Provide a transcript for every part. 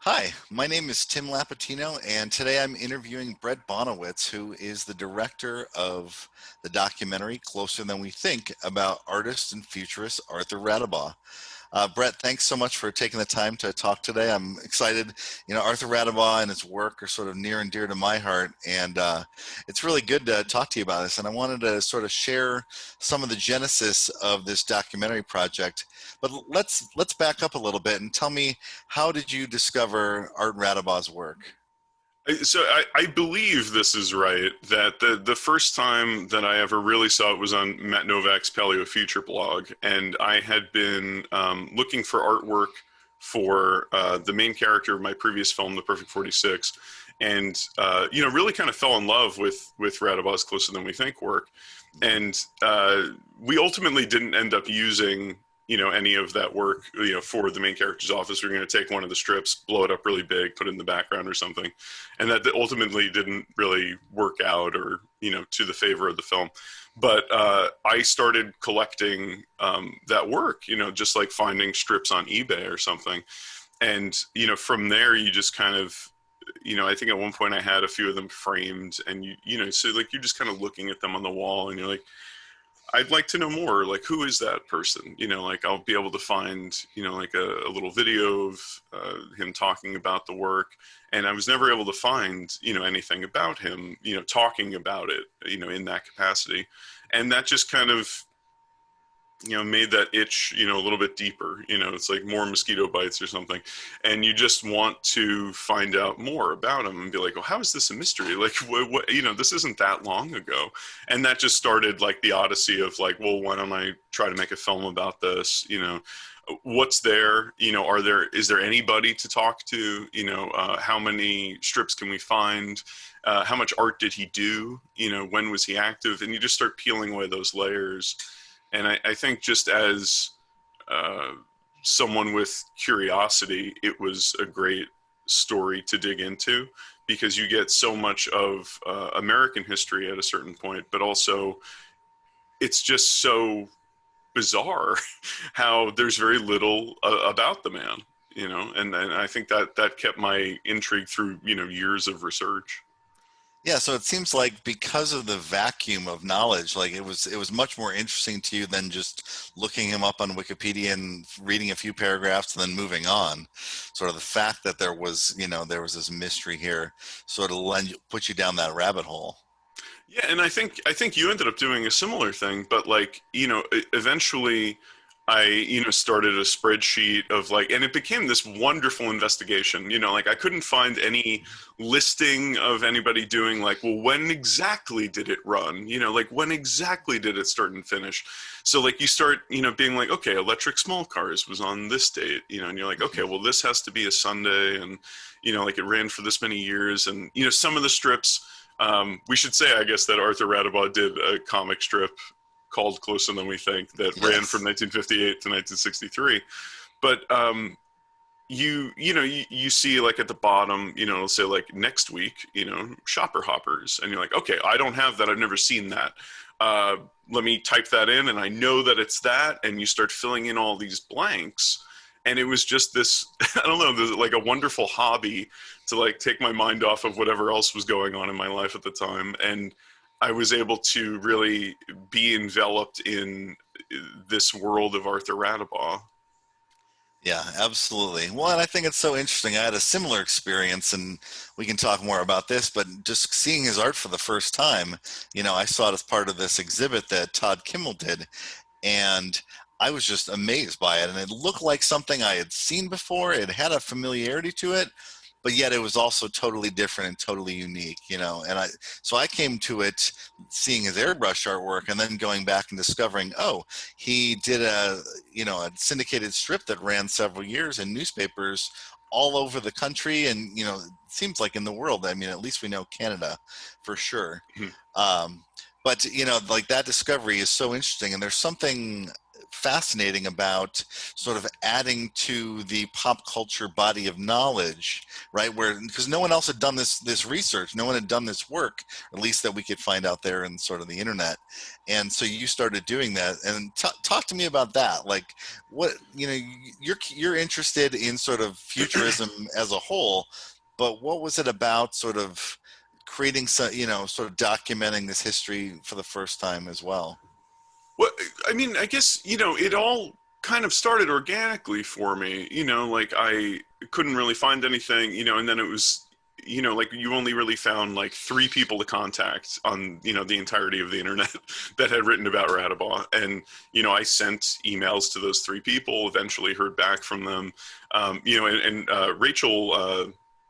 Hi, my name is Tim Lapetino, and today I'm interviewing Brett Bonowicz, who is the director of the documentary Closer Than We Think about artist and futurist Arthur Radabaugh. Brett, thanks so much for taking the time to talk today. I'm excited. Arthur Radabaugh and his work are sort of near and dear to my heart, and it's really good to talk to you about this. And I wanted to sort of share some of the genesis of this documentary project. But let's back up a little bit and tell me, how did you discover Art Radabaugh's work? So I believe this is right, that the first time that I ever really saw it was on Matt Novak's Paleo Future blog, and I had been looking for artwork for the main character of my previous film, The Perfect 46, and really kind of fell in love with Radabaugh's Closer Than We Think work, and we ultimately didn't end up using any of that work for the main character's office. We are going to take one of the strips, blow it up really big, put it in the background or something, and that ultimately didn't really work out, or to the favor of the film. But I started collecting that work, just like finding strips on eBay or something. And from there you just kind of, I think at one point I had a few of them framed, and so like you're just kind of looking at them on the wall, and you're like, I'd like to know more. Like, who is that person? Like I'll be able to find, like a little video of him talking about the work. And I was never able to find, anything about him, talking about it, in that capacity. And that just kind of, made that itch, a little bit deeper. It's like more mosquito bites or something. And you just want to find out more about him and be like, well, how is this a mystery? Like, what, this isn't that long ago. And that just started like the odyssey of like, well, why don't I try to make a film about this? What's there? Is there anybody to talk to? How many strips can we find? How much art did he do? When was he active? And you just start peeling away those layers. And I think just as uh, someone with curiosity, it was a great story to dig into, because you get so much of American history at a certain point, but also it's just so bizarre how there's very little about the man, and I think that kept my intrigue through, years of research. Yeah, so it seems like because of the vacuum of knowledge, like it was much more interesting to you than just looking him up on Wikipedia and reading a few paragraphs and then moving on. Sort of the fact that there was this mystery here sort of put you down that rabbit hole. Yeah, and I think you ended up doing a similar thing, but like, eventually I, started a spreadsheet of like, and it became this wonderful investigation. Like I couldn't find any listing of anybody doing like, well, when exactly did it run? Like when exactly did it start and finish? So like you start, being like, okay, electric small cars was on this date, and you're like, okay, well, this has to be a Sunday, and like it ran for this many years, and some of the strips. We should say, I guess, that Arthur Radabaugh did a comic strip called Closer Than We Think that ran from Yes. 1958 to 1963. But you see like at the bottom, it'll say like next week, shopper hoppers, and you're like, okay, I don't have that. I've never seen that. Uh, Let me type that in, and I know that it's that, and you start filling in all these blanks. And it was just this, I don't know, like a wonderful hobby to like take my mind off of whatever else was going on in my life at the time. And I was able to really be enveloped in this world of Arthur Radabaugh. Yeah, absolutely. Well, and I think it's so interesting. I had a similar experience, and we can talk more about this, but just seeing his art for the first time, I saw it as part of this exhibit that Todd Kimmel did, and I was just amazed by it. And it looked like something I had seen before. It had a familiarity to it, but yet it was also totally different and totally unique, And so I came to it seeing his airbrush artwork and then going back and discovering, oh, he did a syndicated strip that ran several years in newspapers all over the country, and it seems like in the world. I mean, at least we know Canada for sure. Mhm. Um, but like that discovery is so interesting, and there's something fascinating about sort of adding to the pop culture body of knowledge, right? Where because no one else had done this research, no one had done this work, at least that we could find out there in sort of the internet, and so you started doing that. And talk to me about that. Like, what you're interested in sort of futurism as a whole, but what was it about sort of creating some, sort of documenting this history for the first time as well? Well, I mean, I guess, it all kind of started organically for me, like I couldn't really find anything, and then it was, like you only really found like three people to contact on, the entirety of the internet that had written about Radabah. And, I sent emails to those three people, eventually heard back from them. And Rachel,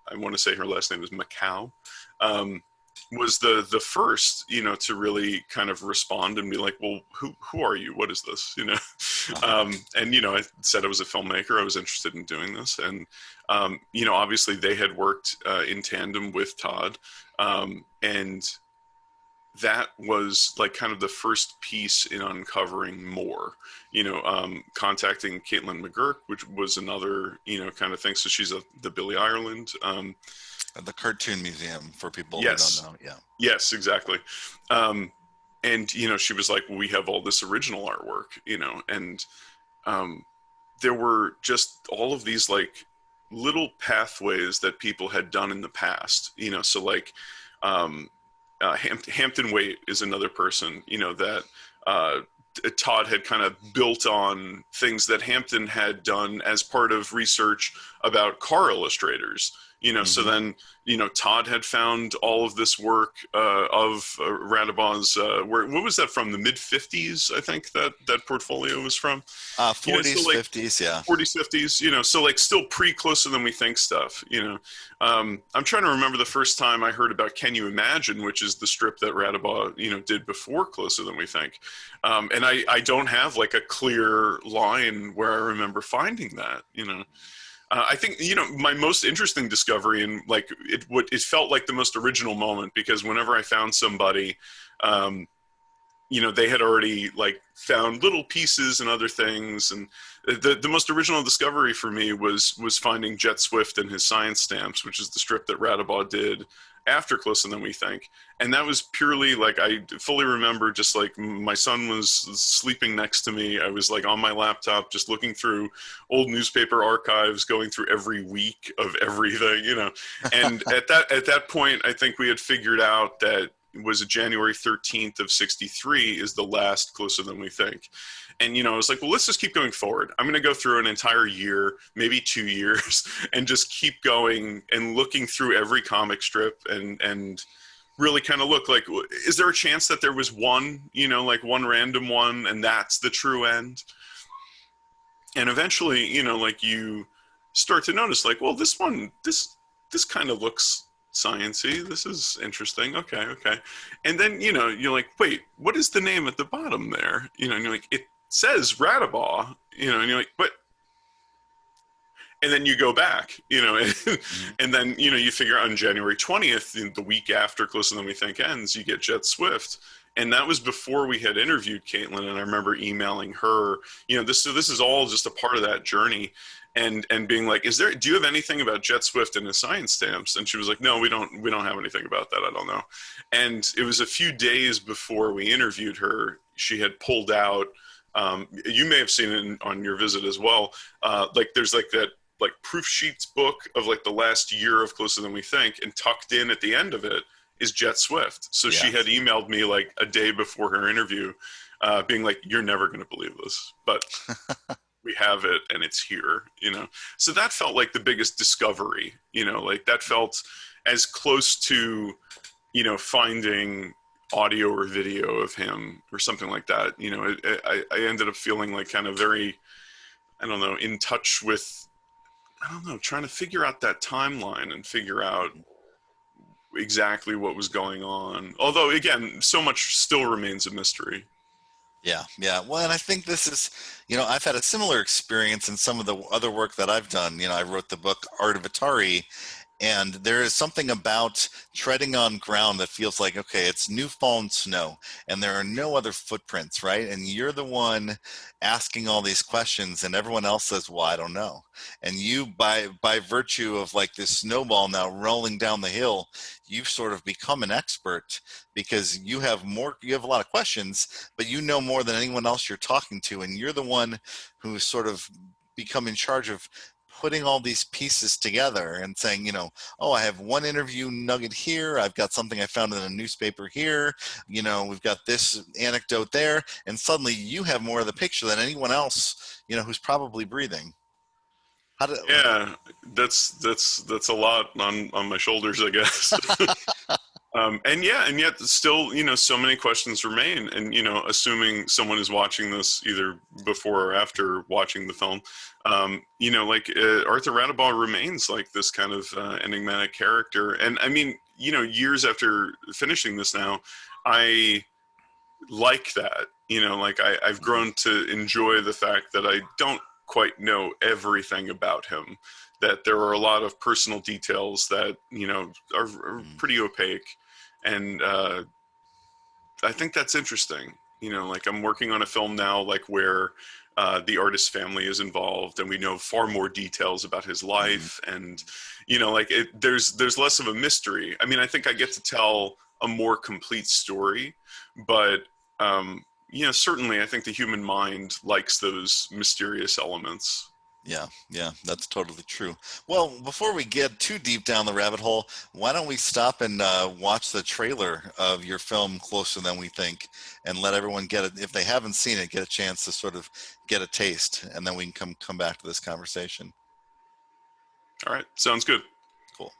I want to say her last name is Macau. Um, was the first to really kind of respond and be like, well, who are you, what is this, and I said I was a filmmaker, I was interested in doing this. And obviously they had worked in tandem with Todd, and that was like kind of the first piece in uncovering more, contacting Caitlin McGurk, which was another, kind of thing. So she's the Billy Ireland, The Cartoon Museum, for people who don't yes, know. Yeah. yes, exactly. Um, and she was like, well, we have all this original artwork, and um, there were just all of these like little pathways that people had done in the past, so like um, Hampton Waite is another person, that Todd had kind of built on things that Hampton had done as part of research about car illustrators. So Hmm. then, Todd had found all of this work of Radabah's. What was that from? The mid '50s, I think that portfolio was from. So 40s, like 50s, yeah. 40s, 50s, so like still pretty closer than we think stuff, I'm trying to remember the first time I heard about Can You Imagine, which is the strip that Radabah, did before Closer Than We Think. And I don't have like a clear line where I remember finding that. I think my most interesting discovery and like it felt like the most original moment because whenever I found somebody, um, they had already like found little pieces and other things, and the most original discovery for me was finding Jet Swift and his science stamps, which is the strip that Radabah did after Closer Than We Think. And that was purely like I fully remember just like my son was sleeping next to me. I was like on my laptop just looking through old newspaper archives, going through every week of everything. And at that point I think we had figured out that was January 13th of 63 is the last Closer Than We Think. And, I was like, well, let's just keep going forward. I'm going to go through an entire year, maybe 2 years, and just keep going and looking through every comic strip and really kind of look like, is there a chance that there was one, like one random one and that's the true end? And eventually, like you start to notice like, well, this kind of looks sciency. This is interesting. Okay, okay. And then, you're like, wait, what is the name at the bottom there? And you're like, it says Radabah, and you're like, but and then you go back, and, Hmm. and then, you figure on January 20th, the week after Closer Than We Think ends, you get Jet Swift. And that was before we had interviewed Caitlin. And I remember emailing her, this is all just a part of that journey. And being like, do you have anything about Jet Swift and his science stamps? And she was like, no, we don't have anything about that. I don't know. And it was a few days before we interviewed her, she had pulled out, you may have seen it on your visit as well. Like there's like that like proof sheets book of like the last year of Closer Than We Think, and tucked in at the end of it is Jet Swift. So she Yeah. had emailed me like a day before her interview, being like, "You're never going to believe this, but we have it and it's here." So that felt like the biggest discovery. Like that felt as close to finding audio or video of him or something like that. I ended up feeling like kind of very, I don't know, in touch with, I don't know, trying to figure out that timeline and figure out exactly what was going on. Although, again, so much still remains a mystery. Yeah, yeah. Well, and I think this is, I've had a similar experience in some of the other work that I've done. I wrote the book Art of Atari, And there is something about treading on ground that feels like, okay, it's new fallen snow and there are no other footprints, right? And you're the one asking all these questions and everyone else says, well, I don't know. And you, by virtue of like this snowball now rolling down the hill, you've sort of become an expert because you have a lot of questions, but you know more than anyone else you're talking to. And you're the one who's sort of become in charge of putting all these pieces together and saying, oh, I have one interview nugget here. I've got something I found in a newspaper here. We've got this anecdote there. And suddenly you have more of the picture than anyone else, who's probably breathing. How do, Yeah, that's a lot on my shoulders, I guess. And yeah, and yet still, so many questions remain. And, assuming someone is watching this either before or after watching the film, like Arthur Radibal remains like this kind of enigmatic character. And I mean, years after finishing this now, I like that. Like I've grown to enjoy the fact that I don't quite know everything about him. That there are a lot of personal details that are pretty opaque, and I think that's interesting. Like I'm working on a film now, like where the artist's family is involved, and we know far more details about his mm, life, and like there's less of a mystery. I mean, I think I get to tell a more complete story, but certainly I think the human mind likes those mysterious elements. yeah, yeah, that's totally true. Well, before we get too deep down the rabbit hole, why don't we stop and watch the trailer of your film Closer Than We Think and let everyone get it, if they haven't seen it, get a chance to sort of get a taste, and then we can come back to this conversation. All right, sounds good. Cool.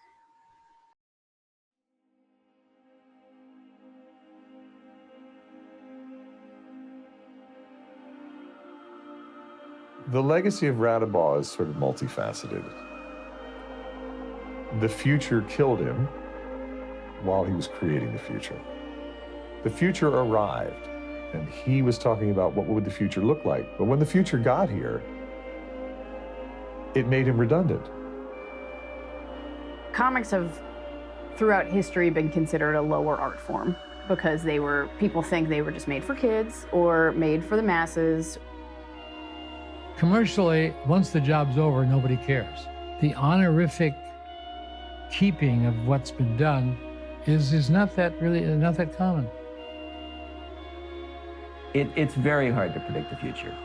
The legacy of Radibal is sort of multifaceted. The future killed him while he was creating the future. The future arrived, and he was talking about what would the future look like. But when the future got here, it made him redundant. Comics have, throughout history, been considered a lower art form because people think they were just made for kids or made for the masses. Commercially, once the job's over, nobody cares. The honorific keeping of what's been done is not that common. It's very hard to predict the future.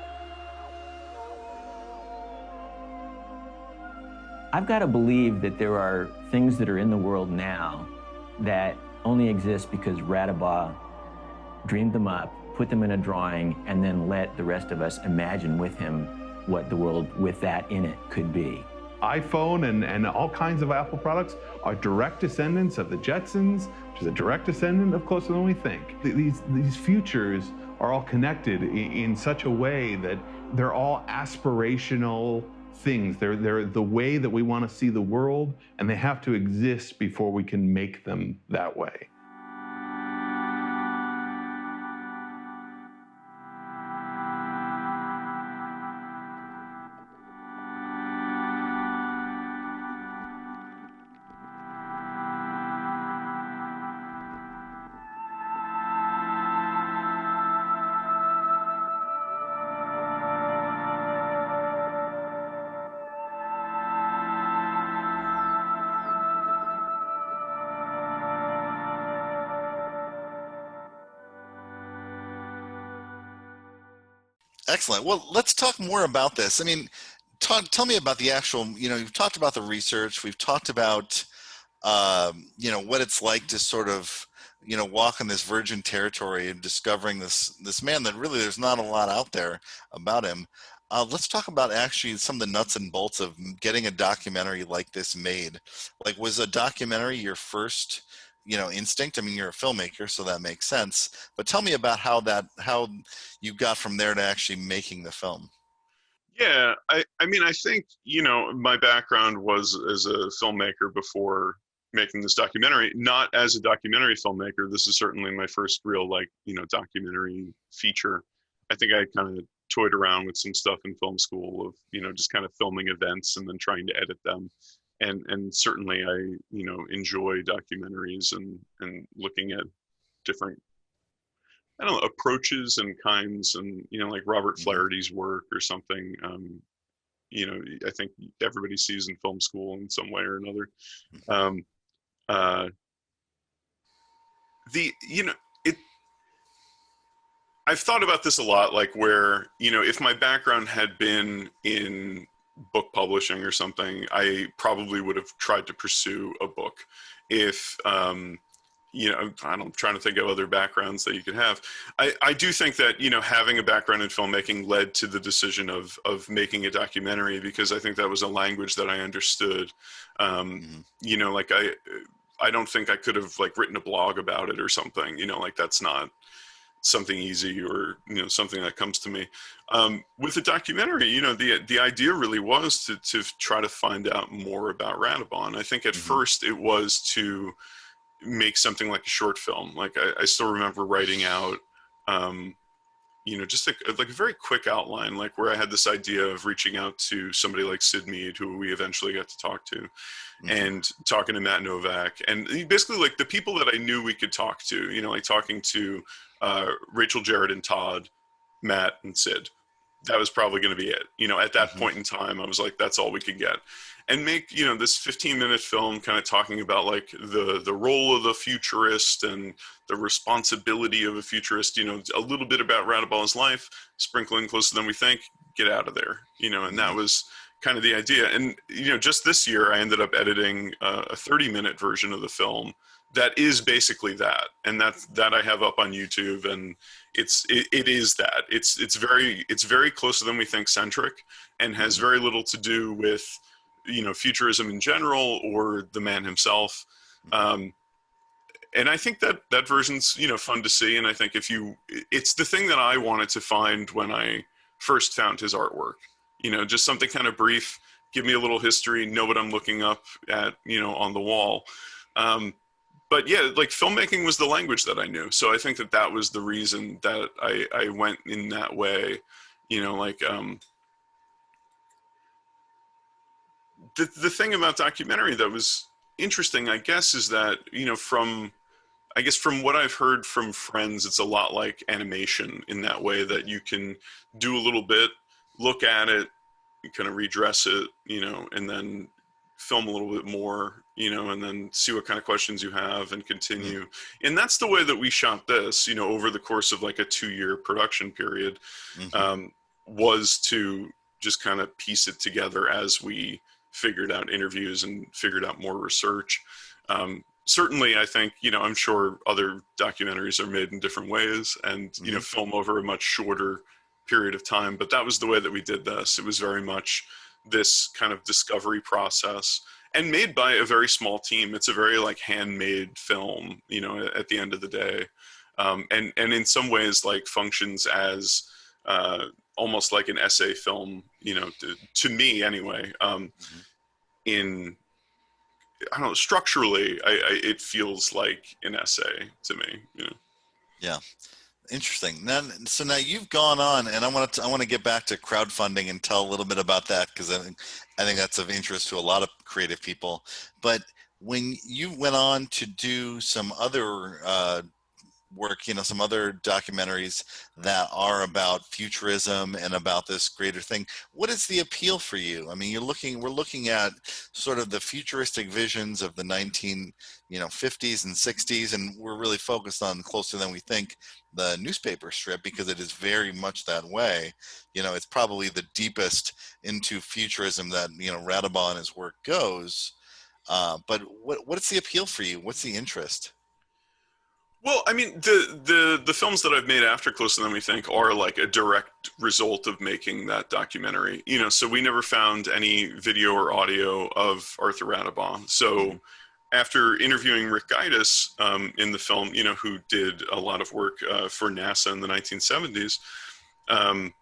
I've got to believe that there are things that are in the world now that only exist because Radibal dreamed them up, put them in a drawing, and then let the rest of us imagine with him what the world with that in it could be. iPhone and all kinds of Apple products are direct descendants of the Jetsons, which is a direct descendant of Closer Than We Think. These futures are all connected in such a way that they're all aspirational things. They're the way that we want to see the world, and they have to exist before we can make them that way. Excellent. Well, let's talk more about this. I mean, tell me about the actual, you've talked about the research, we've talked about, what it's like to sort of, walk in this virgin territory and discovering this man that really there's not a lot out there about him. Let's talk about actually some of the nuts and bolts of getting a documentary like this made. Like, was a documentary your first, instinct? I mean, you're a filmmaker, so that makes sense. But tell me about how you got from there to actually making the film. Yeah, I mean, I think, my background was as a filmmaker before making this documentary, not as a documentary filmmaker. This is certainly my first real, like, documentary feature. I think I kind of toyed around with some stuff in film school of, just kind of filming events and then trying to edit them. and certainly I, enjoy documentaries and looking at different, I don't know, approaches and kinds, and like Robert Mhm. Flaherty's work or something. I think everybody sees in film school in some way or another. Mhm. Um, uh, the it. I've thought about this a lot, like where if my background had been in book publishing or something, I probably would have tried to pursue a book. If I'm trying to think of other backgrounds that you could have. I do think that having a background in filmmaking led to the decision of making a documentary, because I think that was a language that I understood. Um, Mhm. like I don't think I could have like written a blog about it or something. Like that's not something easy, or something that comes to me. With the documentary, the idea really was to try to find out more about Radibon. I think at Mhm. first it was to make something like a short film. Like I still remember writing out, um, just like a very quick outline, like where I had this idea of reaching out to somebody like Sid Mead, who we eventually got to talk to, Mhm. and talking to Matt Novak, and basically like the people that I knew we could talk to, like talking to Rachel, Jared, and Todd, Matt, and Sid. That was probably going to be it. At that Mhm. point in time, I was like, that's all we could get. And make, this 15-minute film kind of talking about like the role of the futurist and the responsibility of a futurist, a little bit about Radiball's life, sprinkling Closer Than We Think, get out of there, and that Mhm. was kind of the idea. And, just this year, I ended up editing a 30-minute version of the film that is basically that. And that I have up on YouTube, and it is that it's very Closer Than We Think centric, and has Mhm. very little to do with futurism in general or the man himself. Mhm. um, and I think that version's fun to see. And I think it's the thing that I wanted to find when I first found his artwork. Just something kind of brief, give me a little history, know what I'm looking up at on the wall. um, but yeah, like filmmaking was the language that I knew, so I think that was the reason that I went in that way. Like the thing about documentary that was interesting, I guess, is that from what I've heard from friends, it's a lot like animation in that way, that you can do a little bit, look at it, kind of redress it, and then film a little bit more, and then see what kind of questions you have and Mhm. continue. And that's the way that we shot this, over the course of like a 2-year production period, Mhm. um, was to just kind of piece it together as we figured out interviews and figured out more research. Certainly, I think, I'm sure other documentaries are made in different ways and, Mhm. film over a much shorter period of time. But that was the way that we did this. It was very much this kind of discovery process, and made by a very small team. It's a very like handmade film, at the end of the day. And in some ways like functions as almost like an essay film, to me anyway. Mhm. In I don't know, structurally, it feels like an essay to me. Yeah. Interesting. Now you've gone on, and I want to get back to crowdfunding and tell a little bit about that, because I think that's of interest to a lot of creative people. But when you went on to do some other work, some other documentaries that are about futurism and about this greater thing, what is the appeal for you? I mean, we're looking at sort of the futuristic visions of the 50s and 60s, and we're really focused on Closer Than We Think, the newspaper strip, because it is very much that way. It's probably the deepest into futurism that Radabon and his work goes. But what's the appeal for you? What's the interest? Well, I mean, the films that I've made after Closer Than We Think are like a direct result of making that documentary. So we never found any video or audio of Arthur Radibon. Mm-hmm. So after interviewing Rick Gaitis in the film, who did a lot of work for NASA in the 1970s, um,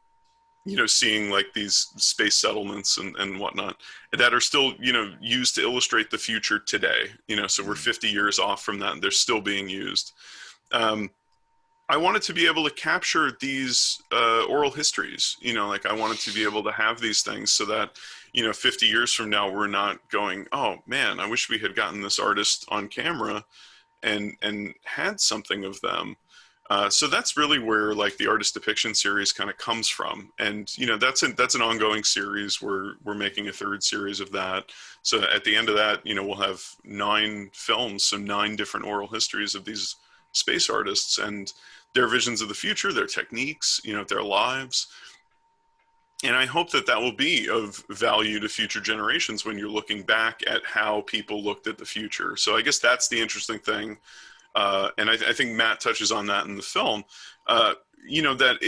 seeing like these space settlements and whatnot that are still, used to illustrate the future today. So we're Mm-hmm. 50 years off from that, and they're still being used. Um, I wanted to be able to capture these oral histories. Like I wanted to be able to have these things so that 50 years from now we're not going, oh man, I wish we had gotten this artist on camera and had something of them. So that's really where like the artist depiction series kind of comes from, and that's an ongoing series. We're making a third series of that. So at the end of that, we'll have 9 films, so 9 different oral histories of these space artists and their visions of the future, their techniques, their lives. And I hope that that will be of value to future generations when you're looking back at how people looked at the future. So I guess that's the interesting thing. And I think Matt touches on that in the film, that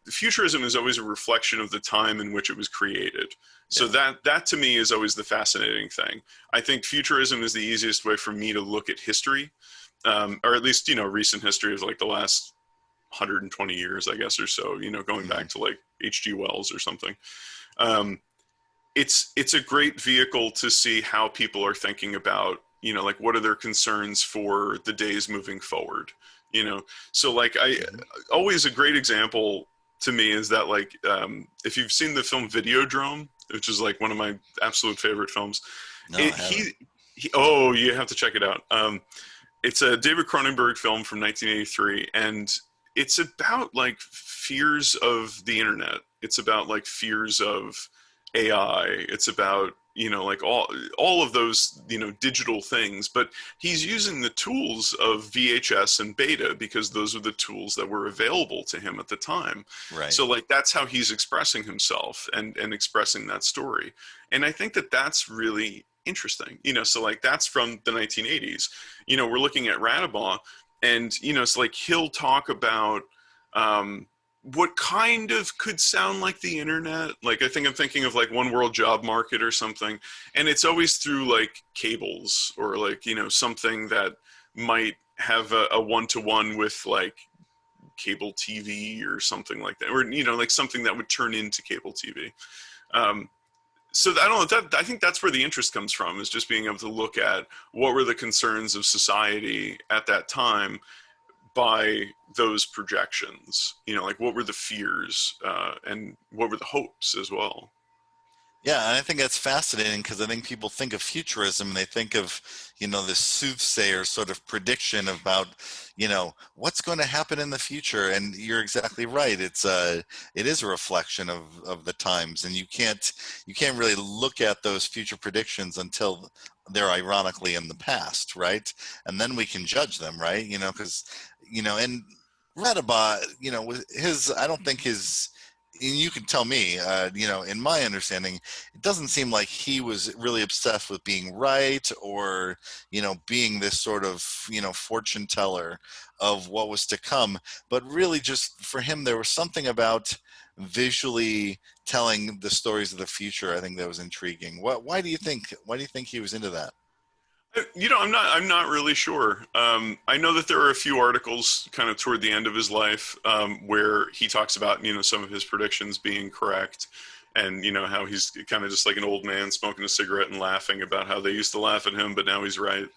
futurism is always a reflection of the time in which it was created. So that to me is always the fascinating thing. I think futurism is the easiest way for me to look at history, or at least, recent history of like the last 120 years, I guess, or so, going back to like H.G. Wells or something. It's a great vehicle to see how people are thinking about, like what are their concerns for the days moving forward, So like always a great example to me is that like, if you've seen the film Videodrome, which is like one of my absolute favorite films, No, oh, you have to check it out. It's a David Cronenberg film from 1983, and it's about like fears of the internet. It's about like fears of AI. It's about, like all of those, digital things, but he's using the tools of VHS and beta because those are the tools that were available to him at the time. right. So like, that's how he's expressing himself and expressing that story. And I think that that's really interesting, so like that's from the 1980s, we're looking at Radabon, and, it's like he'll talk about what kind of could sound like the internet. Like I think I'm thinking of like One World Job Market or something. And it's always through like cables or like, something that might have a one-to-one with like cable TV or something like that. Or, like something that would turn into cable TV. So I don't know, I think that's where the interest comes from, is just being able to look at what were the concerns of society at that time by those projections, like what were the fears and what were the hopes as well. Yeah, and I think that's fascinating because I think people think of futurism and they think of, this soothsayer sort of prediction about, what's going to happen in the future. And you're exactly right. It is a reflection of the times, and you can't really look at those future predictions until they're ironically in the past, right? And then we can judge them, right? Because, and Radabot, I don't think his, and you can tell me, in my understanding, it doesn't seem like he was really obsessed with being right or, being this sort of, fortune teller of what was to come. But really just for him, there was something about visually telling the stories of the future, I think, that was intriguing. Why do you think he was into that? I'm not really sure. I know that there are a few articles kind of toward the end of his life where he talks about, some of his predictions being correct, and, how he's kind of just like an old man smoking a cigarette and laughing about how they used to laugh at him, but now he's right.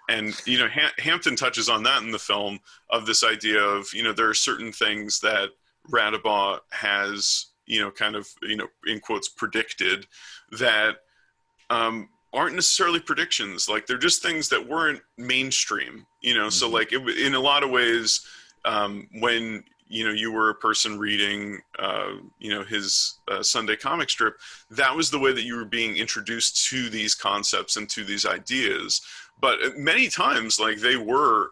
And, Hampton touches on that in the film, of this idea of, there are certain things that Radabot has, kind of, in quotes, predicted that aren't necessarily predictions. Like they're just things that weren't mainstream, So like in a lot of ways, when, you were a person reading, his Sunday comic strip, that was the way that you were being introduced to these concepts and to these ideas. But many times, like they were,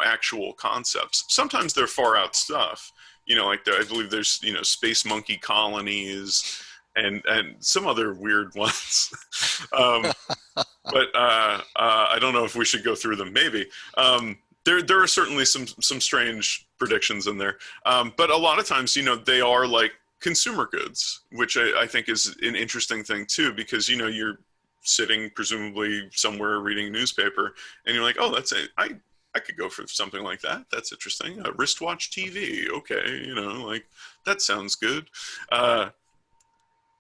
actual concepts. Sometimes they're far out stuff, like I believe there's, space monkey colonies, and some other weird ones. But I don't know if we should go through them. Maybe there are certainly some strange predictions in there. But a lot of times, they are like consumer goods, which I think is an interesting thing too, because, you're sitting presumably somewhere reading a newspaper and you're like, oh, that's it. I could go for something like that. That's interesting. A wristwatch TV. Okay. Like that sounds good.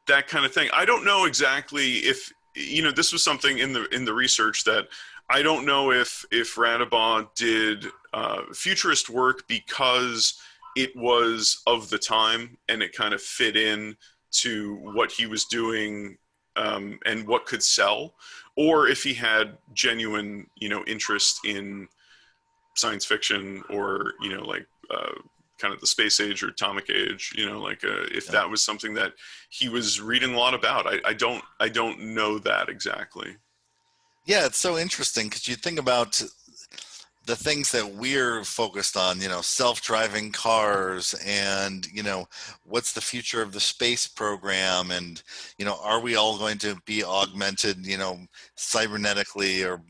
That kind of thing. I don't know exactly if, this was something in the research that I don't know if Radabah did futurist work because it was of the time and it kind of fit in to what he was doing, and what could sell, or if he had genuine, interest in science fiction, or like kind of the space age or atomic age, like if Yeah. that was something that he was reading a lot about. I don't know that exactly. Yeah, it's so interesting because you think about the things that we're focused on, self-driving cars, and, what's the future of the space program, and, are we all going to be augmented, cybernetically, or,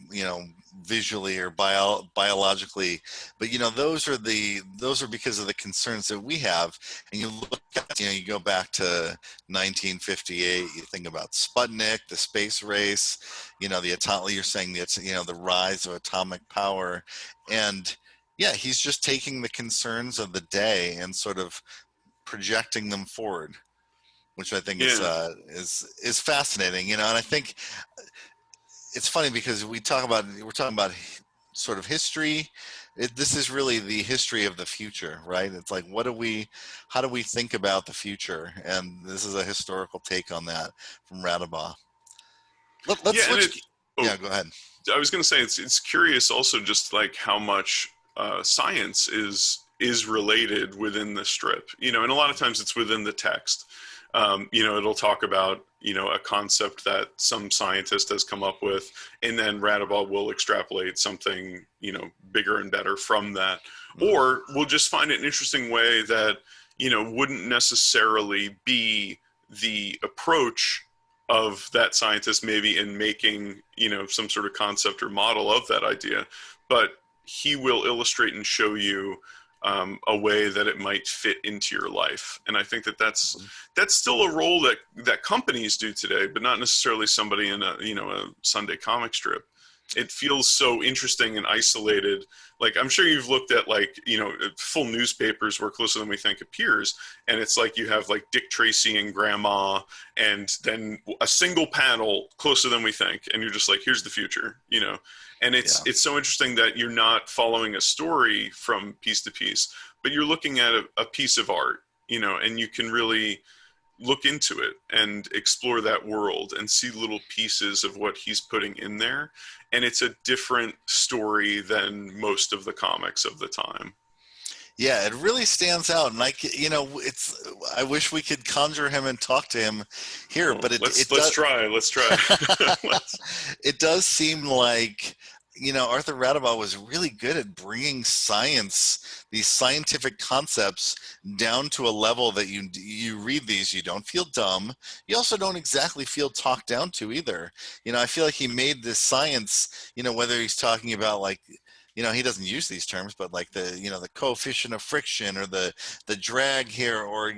visually, or biologically. But, those are because of the concerns that we have. And you look at, you go back to 1958, you think about Sputnik, the space race, the atomic, you're saying the rise of atomic power. And yeah, he's just taking the concerns of the day and sort of projecting them forward, which I think is Yeah. is fascinating. And I think it's funny because we're talking about sort of history. This is really the history of the future, right? It's like, how do we think about the future? And this is a historical take on that from Radabah. Let's Yeah, and switch. oh, Yeah, go ahead. I was going to say it's curious also, just like how much science is related within the strip, and a lot of times it's within the text. It'll talk about a concept that some scientist has come up with, and then Radabah will extrapolate something bigger and better from that, or we'll just find an interesting way that wouldn't necessarily be the approach of that scientist, maybe in making some sort of concept or model of that idea, but he will illustrate and show you a way that it might fit into your life. And I think that that's still a role that companies do today, but not necessarily somebody in a Sunday comic strip. It feels so interesting and isolated. Like, I'm sure you've looked at full newspapers where Closer Than We Think appears, and it's like you have like Dick Tracy and Grandma, and then a single panel Closer Than We Think, and you're just like, here's the future, And it's so interesting that you're not following a story from piece to piece, but you're looking at a piece of art, and you can really look into it and explore that world and see little pieces of what he's putting in there. And it's a different story than most of the comics of the time. Yeah, it really stands out, and I wish we could conjure him and talk to him here, Well, but let's try. it does seem like Arthur Radabah was really good at bringing these scientific concepts, down to a level that you read these, you don't feel dumb, you also don't exactly feel talked down to either. I feel like he made this science, whether he's talking about like, he doesn't use these terms, but like the coefficient of friction, or the drag here, or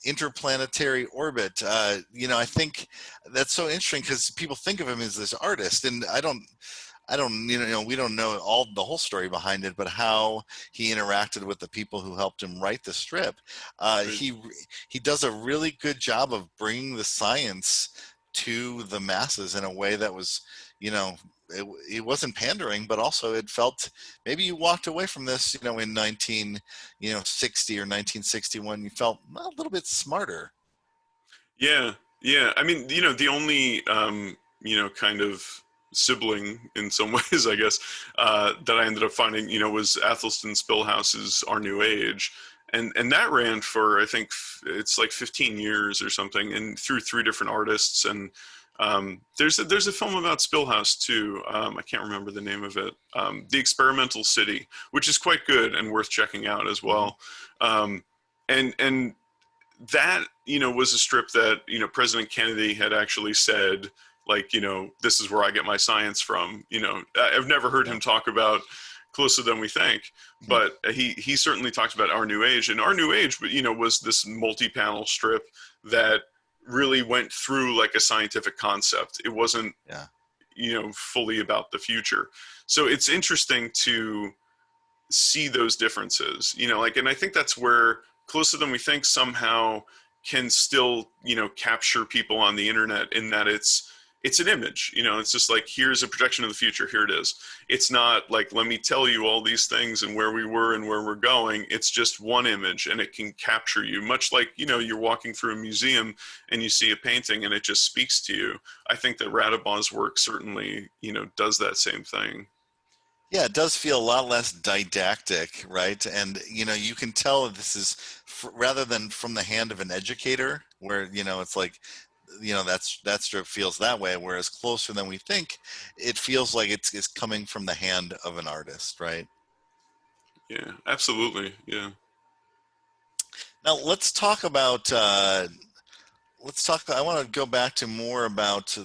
interplanetary orbit. I think that's so interesting because people think of him as this artist, and I don't, we don't know the whole story behind it, but how he interacted with the people who helped him write the strip. He does a really good job of bringing the science to the masses in a way that was, it wasn't pandering, but also it felt, maybe you walked away from this, in 1960 or 1961, you felt a little bit smarter. Yeah. I mean, the only, kind of sibling in some ways, I guess, that I ended up finding, was Athelstan Spilhouse's Our New Age. And that ran for, I think it's like 15 years or something, and through 3 different artists. And there's a film about Spillhouse too. I can't remember the name of it. The Experimental City, which is quite good and worth checking out as well. And that, was a strip that, President Kennedy had actually said, like, this is where I get my science from. I've never heard him talk about Closer Than We Think, but he certainly talked about Our New Age. And Our New Age, was this multi-panel strip that really went through like a scientific concept. It wasn't, fully about the future. So it's interesting to see those differences, and I think that's where Closer Than We Think somehow can still, capture people on the internet, in that it's it's an image, it's just like, here's a projection of the future, here it is. It's not like, let me tell you all these things and where we were and where we're going. It's just one image, and it can capture you, much like, you're walking through a museum and you see a painting and it just speaks to you. I think that Radabau's work certainly, does that same thing. Yeah, it does feel a lot less didactic, right? And you can tell this is rather than from the hand of an educator, where it's like, that strip feels that way. Whereas Closer Than We Think, it feels like it's coming from the hand of an artist, right? Yeah, absolutely. Yeah. Now let's talk about. Let's talk. I want to go back to more about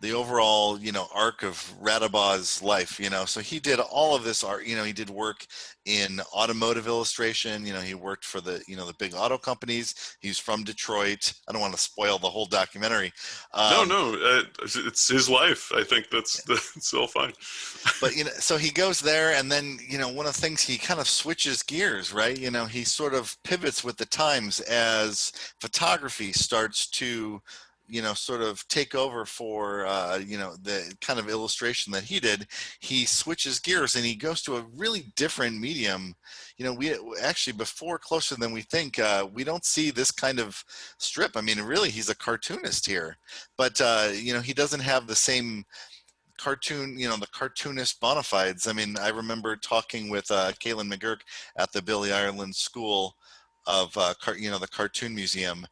the overall arc of Radabau's life. So he did all of this art. He did work in automotive illustration. He worked for the big auto companies. He's from Detroit. I don't want to spoil the whole documentary. No, it's his life. I think that's all fine. But so he goes there, and then one of the things, he kind of switches gears, right? He sort of pivots with the times as photography starts to sort of take over for the kind of illustration that he did. He switches gears and he goes to a really different medium. We actually, before Closer Than We Think, we don't see this kind of strip. I mean, really, he's a cartoonist here, but he doesn't have the same cartoon, the cartoonist bona fides. I mean, I remember talking with Caitlin McGurk at the Billy Ireland School of the Cartoon Museum.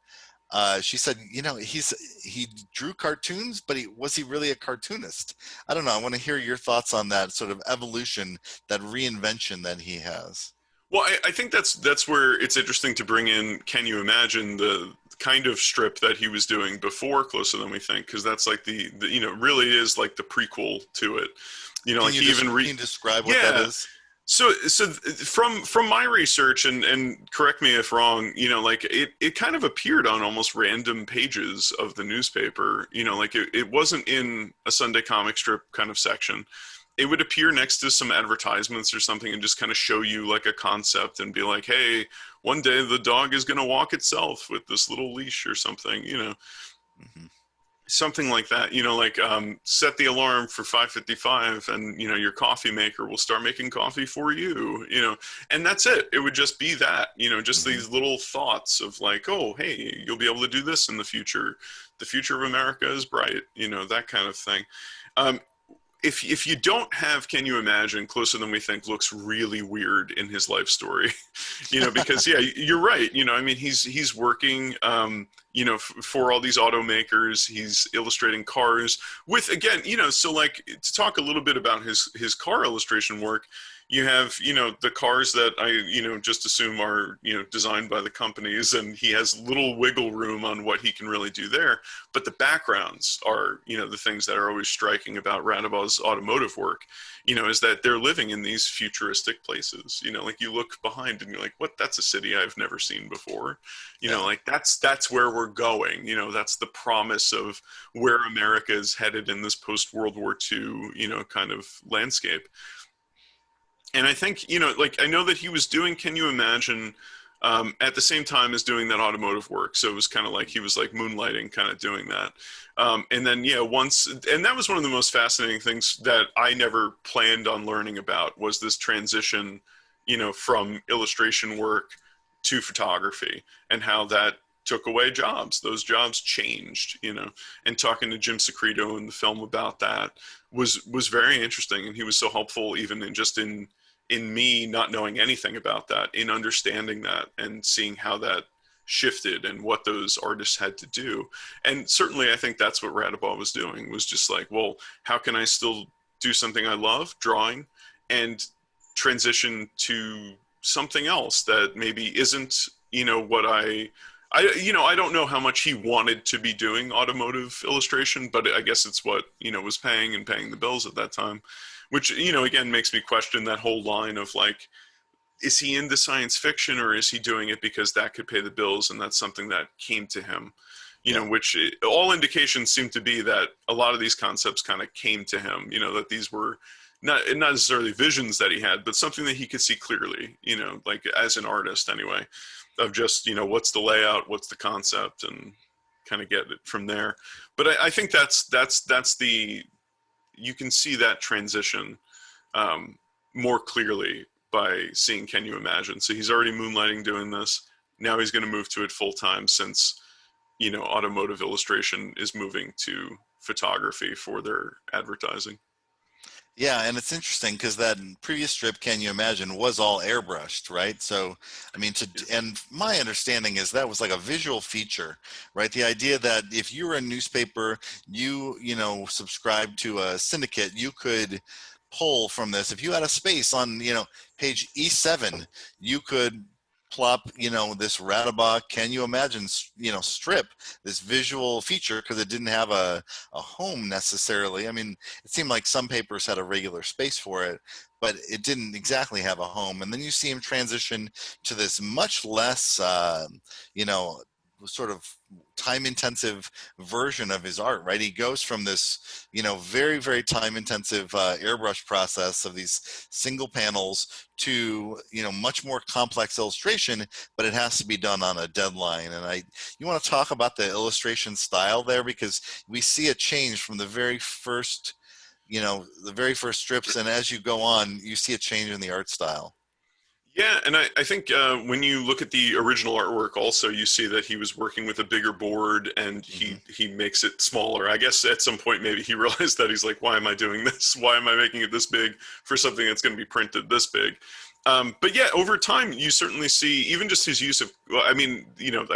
She said, he drew cartoons, but was he really a cartoonist? I don't know. I want to hear your thoughts on that sort of evolution, that reinvention that he has. Well, I think that's where it's interesting to bring in Can You Imagine, the kind of strip that he was doing before Closer Than We Think, because that's like the really is like the prequel to it. Can you describe what that is? So from my research, and correct me if wrong, like it kind of appeared on almost random pages of the newspaper. Like it wasn't in a Sunday comic strip kind of section. It would appear next to some advertisements or something and just kind of show you like a concept and be like, hey, one day the dog is going to walk itself with this little leash or something, Mm-hmm. Something like that, like set the alarm for 5:55 and, your coffee maker will start making coffee for you, and that's it. It would just be that, just Mm-hmm. these little thoughts of like, oh, hey, you'll be able to do this in the future. The future of America is bright, that kind of thing. If you don't have Can You Imagine, Closer Than We Think looks really weird in his life story, because yeah, you're right. I mean, he's working, for all these automakers. He's illustrating cars with, again, so like to talk a little bit about his car illustration work. You have, the cars that I, just assume are, designed by the companies, and he has little wiggle room on what he can really do there. But the backgrounds are, the things that are always striking about Radabau's automotive work, is that they're living in these futuristic places. Like you look behind and you're like, what? That's a city I've never seen before. Like that's where we're going. That's the promise of where America is headed in this post-World War II, kind of landscape. And I think, like, I know that he was doing Can You Imagine at the same time as doing that automotive work. So it was kind of like he was like moonlighting, kind of doing that. And then, yeah, and that was one of the most fascinating things that I never planned on learning about, was this transition, from illustration work to photography, and how that took away jobs. Those jobs changed, and talking to Jim Secreto in the film about that was very interesting. And he was so helpful, even in me not knowing anything about that, in understanding that and seeing how that shifted and what those artists had to do. And certainly I think that's what Radabau was doing, was just like, well, how can I still do something I love, drawing, and transition to something else that maybe isn't, what I don't know how much he wanted to be doing automotive illustration, but I guess it's what, was paying the bills at that time, which, again, makes me question that whole line of like, is he into science fiction, or is he doing it because that could pay the bills and that's something that came to him, which all indications seem to be that a lot of these concepts kind of came to him, that these were not necessarily visions that he had, but something that he could see clearly, like as an artist anyway, of just, what's the layout, what's the concept, and kind of get it from there. But I think that's you can see that transition more clearly by seeing Can You Imagine. So he's already moonlighting doing this. Now he's going to move to it full time, since automotive illustration is moving to photography for their advertising. Yeah, and it's interesting because that previous strip, Can You Imagine, was all airbrushed, right? So, I mean, and my understanding is that was like a visual feature, right? The idea that if you were a newspaper, subscribe to a syndicate, you could pull from this. If you had a space on, page E7, you could plop, this Radaba Can You Imagine, strip, this visual feature, because it didn't have a home necessarily. I mean, it seemed like some papers had a regular space for it, but it didn't exactly have a home. And then you see him transition to this much less, sort of time intensive version of his art, right? He goes from this, very, very time intensive airbrush process of these single panels to, much more complex illustration, but it has to be done on a deadline. And you want to talk about the illustration style there, because we see a change from the very first strips, and as you go on, you see a change in the art style. Yeah, and I think when you look at the original artwork also, you see that he was working with a bigger board, and he makes it smaller. I guess at some point maybe he realized that he's like, why am I doing this? Why am I making it this big for something that's going to be printed this big? But yeah, over time, you certainly see even just his use of, I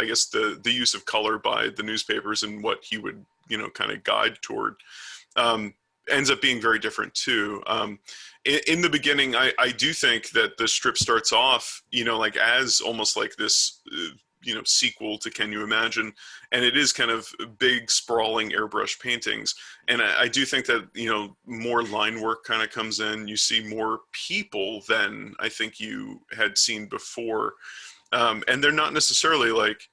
guess the use of color by the newspapers and what he would, kind of guide toward ends up being very different too. In the beginning, I do think that the strip starts off, like as almost like this, sequel to Can You Imagine? And it is kind of big, sprawling airbrush paintings. And I do think that, more line work kind of comes in. You see more people than I think you had seen before. And they're not necessarily like,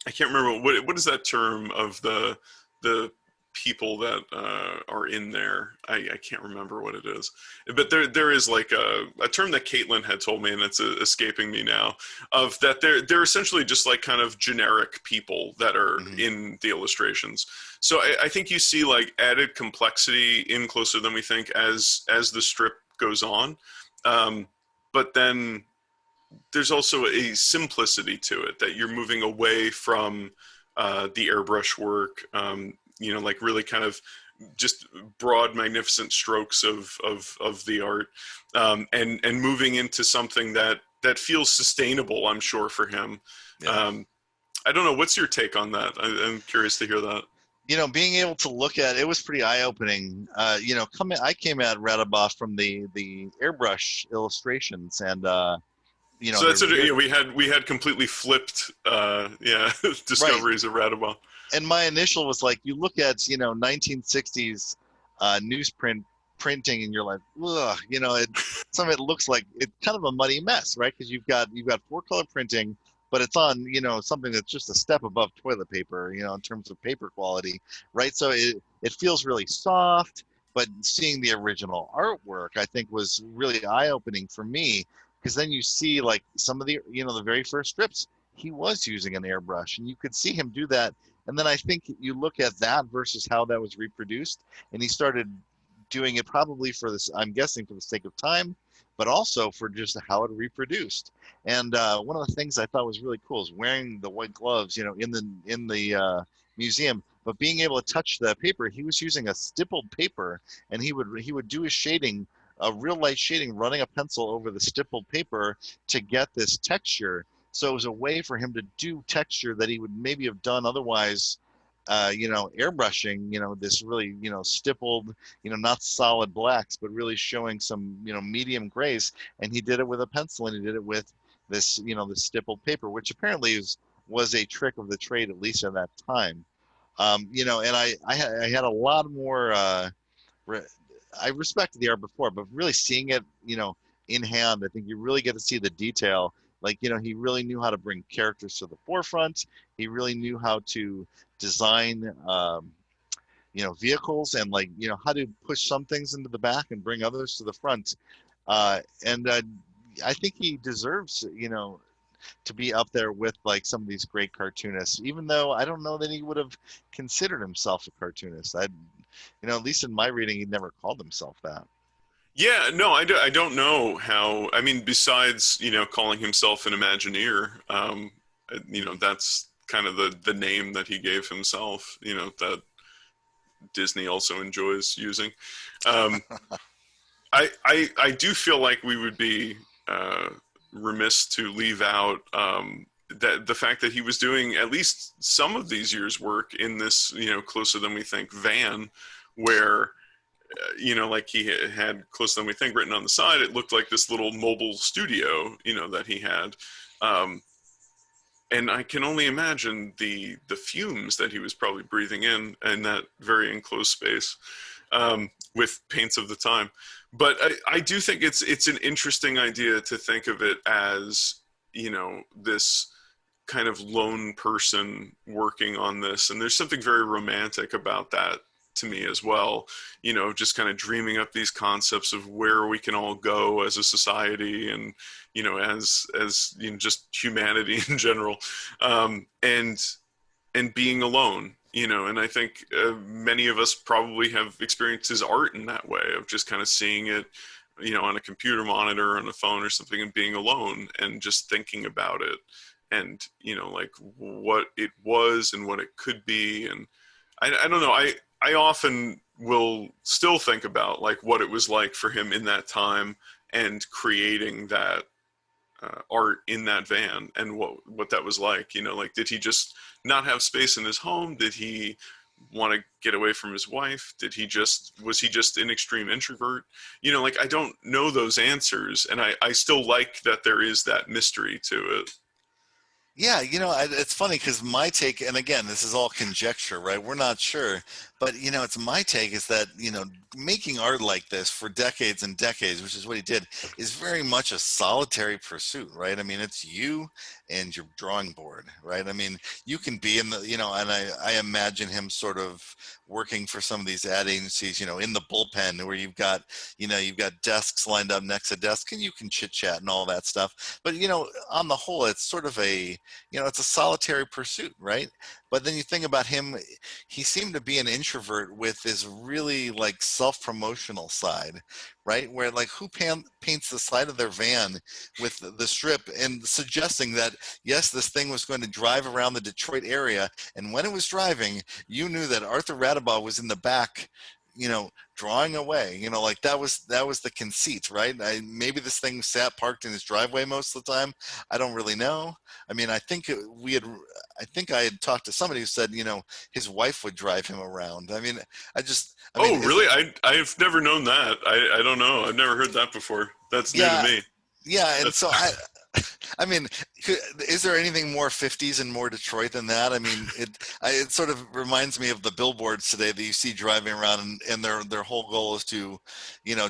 I can't remember, what is that term of the people that are in there? I can't remember what it is, but there is like a term that Caitlin had told me, and it's escaping me now, of that they're essentially just like kind of generic people that are in the illustrations. So I think you see like added complexity in Closer Than We Think as the strip goes on, but then there's also a simplicity to it, that you're moving away from the airbrush work, like really kind of just broad, magnificent strokes of the art, and moving into something that feels sustainable, I'm sure, for him. Yeah. I don't know. What's your take on that? I'm curious to hear that. Being able to look at it was pretty eye-opening. I came at Radabov from the airbrush illustrations, and so that's we had completely flipped discoveries of Radabov. And my initial was like, you look at 1960s newsprint printing, and you're like, ugh, some of it looks like it's kind of a muddy mess, right? Because you've got 4-color printing, but it's on something that's just a step above toilet paper, in terms of paper quality, right? So it feels really soft. But seeing the original artwork, I think, was really eye-opening for me, because then you see like some of the the very first strips, he was using an airbrush, and you could see him do that. And then I think you look at that versus how that was reproduced, and he started doing it probably for this, I'm guessing, for the sake of time, but also for just how it reproduced. And one of the things I thought was really cool is wearing the white gloves, in the museum, but being able to touch the paper. He was using a stippled paper, and he would do his shading, a real light shading, running a pencil over the stippled paper to get this texture. So it was a way for him to do texture that he would maybe have done otherwise, airbrushing, this really, stippled, not solid blacks, but really showing some, medium grays. And he did it with a pencil, and he did it with this, this stippled paper, which apparently was a trick of the trade, at least at that time. And I had a lot more, I respected the art before, but really seeing it, in hand, I think you really get to see the detail. Like, he really knew how to bring characters to the forefront. He really knew how to design, vehicles, and how to push some things into the back and bring others to the front. I think he deserves, to be up there with like some of these great cartoonists, even though I don't know that he would have considered himself a cartoonist. At least in my reading, he never called himself that. Yeah, no, I don't know how. I mean, besides, calling himself an Imagineer, that's kind of the name that he gave himself, that Disney also enjoys using. Um, I do feel like we would be remiss to leave out that the fact that he was doing at least some of these years' work in this, Closer Than We Think van, where like he had Closer Than We Think written on the side. It looked like this little mobile studio, that he had. And I can only imagine the fumes that he was probably breathing in that very enclosed space with paints of the time. But I do think it's an interesting idea to think of it as, this kind of lone person working on this. And there's something very romantic about that to me as well, just kind of dreaming up these concepts of where we can all go as a society and, as just humanity in general, and being alone, and I think many of us probably have experienced his art in that way of just kind of seeing it, on a computer monitor, on a phone or something, and being alone and just thinking about it and, like what it was and what it could be. And I don't know. I often will still think about like what it was like for him in that time and creating that art in that van and what that was like. Like, did he just not have space in his home? Did he want to get away from his wife? Was he just an extreme introvert? Like, I don't know those answers, and I still like that there is that mystery to it. Yeah, it's funny because my take, and again, this is all conjecture, right? We're not sure, but it's my take is that making art like this for decades and decades, which is what he did, is very much a solitary pursuit, right? I mean, it's you and your drawing board, right? I mean, you can be in the, and I imagine him sort of working for some of these ad agencies, in the bullpen where you've got desks lined up next to desks and you can chit chat and all that stuff. But, on the whole, it's sort of it's a solitary pursuit, right? But then you think about him, he seemed to be an introvert with this really like self-promotional side, right? Where like who paints the side of their van with the strip and suggesting that, yes, this thing was going to drive around the Detroit area. And when it was driving, you knew that Arthur Radabaugh was in the back, drawing away, like that was the conceit, right? Maybe this thing sat parked in his driveway most of the time. I don't really know. I mean, I think I had talked to somebody who said, his wife would drive him around. I mean, Oh, really? I've never known that. I don't know. I've never heard that before. That's new to me. Yeah. And so I mean, is there anything more 50s and more Detroit than that? I mean, it sort of reminds me of the billboards today that you see driving around, and their whole goal is to,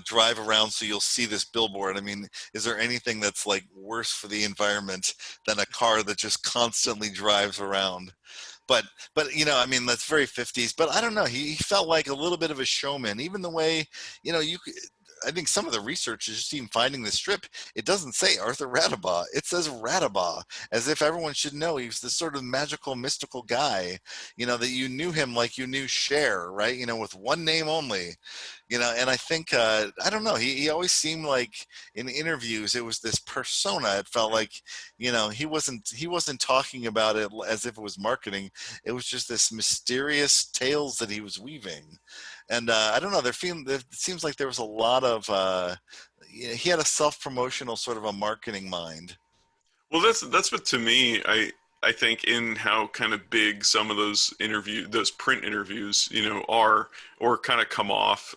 drive around so you'll see this billboard. I mean, is there anything that's like worse for the environment than a car that just constantly drives around? But I mean, that's very 50s. But I don't know. He felt like a little bit of a showman, even the way, I think some of the researchers just even finding the strip, it doesn't say Arthur Radabaugh. It says Radabaugh, as if everyone should know he was this sort of magical, mystical guy, that you knew him like you knew Cher, right? with one name only, and I think, I don't know, he always seemed like in interviews, it was this persona. It felt like, he wasn't talking about it as if it was marketing. It was just this mysterious tales that he was weaving. And I don't know, it seems like there was a lot of, he had a self-promotional sort of a marketing mind. Well, that's what, to me, I think, in how kind of big some of those print interviews, are, or kind of come off,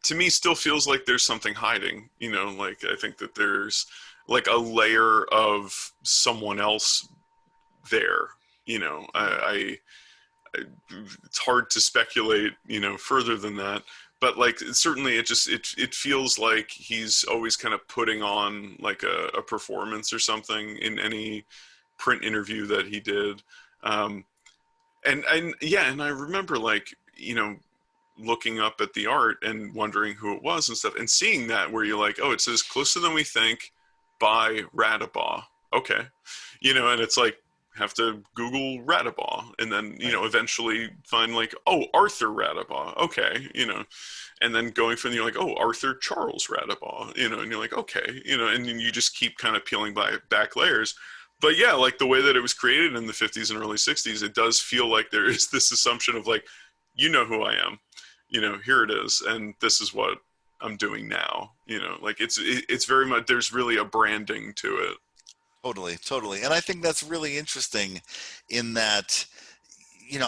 to me still feels like there's something hiding, like I think that there's like a layer of someone else there, it's hard to speculate, further than that. But like, certainly it feels like he's always kind of putting on like a performance or something in any print interview that he did. And I remember like, looking up at the art and wondering who it was and stuff, and seeing that where you're like, oh, it says Closer Than We Think by Radabaugh. okay, and it's like, have to Google Radabaugh, and then eventually find like, oh, Arthur Radabaugh, okay, and then going from, you're like, oh, Arthur Charles Radabaugh, and you're like, okay, and then you just keep kind of peeling back layers. But yeah, like the way that it was created in the 50s and early 60s, it does feel like there is this assumption of like, who I am, here it is, and this is what I'm doing now, like it's very much, there's really a branding to it. Totally, totally. And I think that's really interesting in that,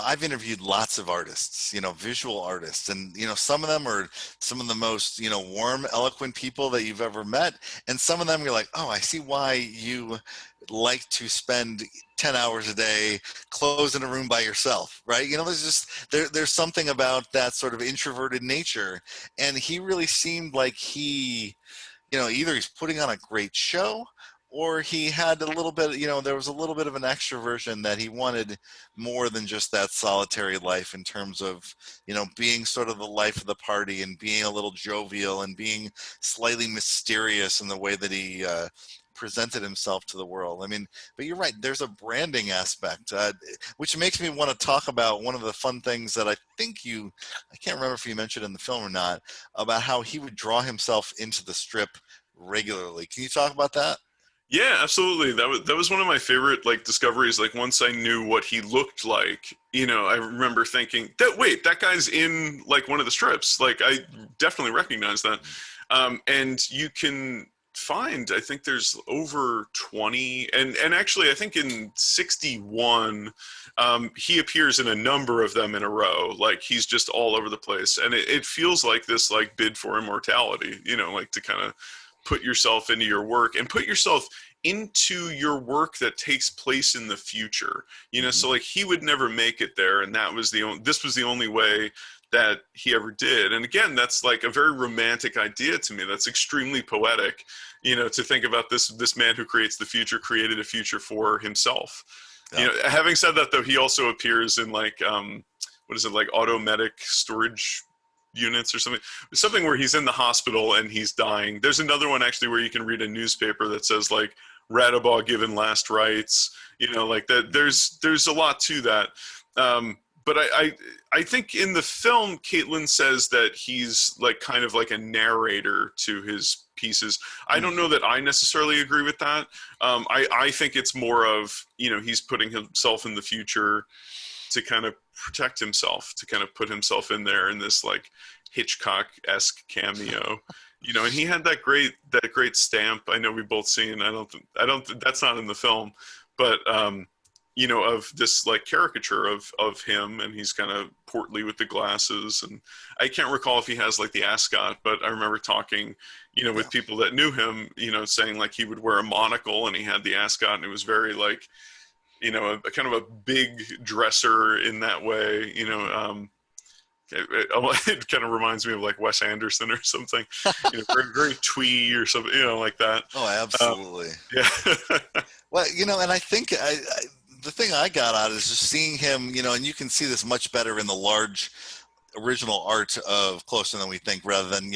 I've interviewed lots of artists, visual artists, and, some of them are some of the most, warm, eloquent people that you've ever met. And some of them you're like, oh, I see why you like to spend 10 hours a day closed in a room by yourself, right? There's just, there's something about that sort of introverted nature. And he really seemed like he, either he's putting on a great show, or he had a little bit, there was a little bit of an extroversion that he wanted more than just that solitary life, in terms of, being sort of the life of the party and being a little jovial and being slightly mysterious in the way that he presented himself to the world. I mean, but you're right, there's a branding aspect, which makes me want to talk about one of the fun things that I can't remember if you mentioned in the film or not, about how he would draw himself into the strip regularly. Can you talk about that? Yeah, absolutely. That was one of my favorite like discoveries. Like once I knew what he looked like, I remember thinking that guy's in like one of the strips. Like I definitely recognize that. And you can find, I think there's over 20, and actually I think in 61, he appears in a number of them in a row. Like he's just all over the place, and it feels like this like bid for immortality. Like to kind of put yourself into your work and put yourself into your work that takes place in the future, so like he would never make it there, and this was the only way that he ever did. And again, that's like a very romantic idea to me. That's extremely poetic, to think about this man who creates the future created a future for himself. Yeah. Having said that though, he also appears in like what is it, like automedic storage units or something where he's in the hospital and he's dying. There's another one actually where you can read a newspaper that says like Radabaugh given last rites, like that. There's a lot to that. But I think in the film, Caitlin says that he's like kind of like a narrator to his pieces. I don't know that I necessarily agree with that. I think it's more of, he's putting himself in the future to kind of protect himself, to kind of put himself in there in this like Hitchcock-esque cameo, and he had that great stamp. I know we both seen. I don't. That's not in the film, but of this like caricature of him, and he's kind of portly with the glasses, and I can't recall if he has like the ascot, but I remember talking, with people that knew him, saying like he would wear a monocle and he had the ascot, and it was very like, a kind of a big dresser in that way, it kind of reminds me of like Wes Anderson or something, very, very twee or something, like that. Oh, absolutely. Yeah. Well, and I think the thing I got out is just seeing him, and you can see this much better in the large original art of Closer Than We Think, rather than,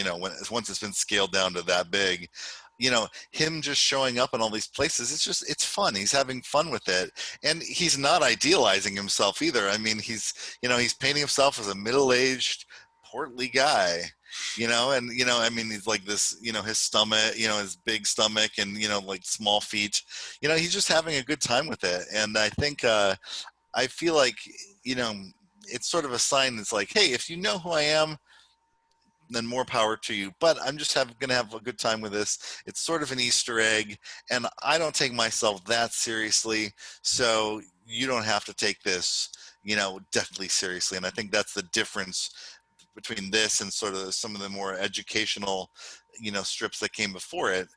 once it's been scaled down to that big. Him just showing up in all these places, it's fun. He's having fun with it. And he's not idealizing himself either. I mean, he's painting himself as a middle-aged, portly guy, and, I mean, he's like this, his stomach, his big stomach and, like small feet, he's just having a good time with it. And I think, I feel like, it's sort of a sign that's like, hey, if you know who I am, then more power to you. But I'm just going to have a good time with this. It's sort of an Easter egg, and I don't take myself that seriously, so you don't have to take this, deathly seriously. And I think that's the difference between this and sort of some of the more educational, strips that came before it.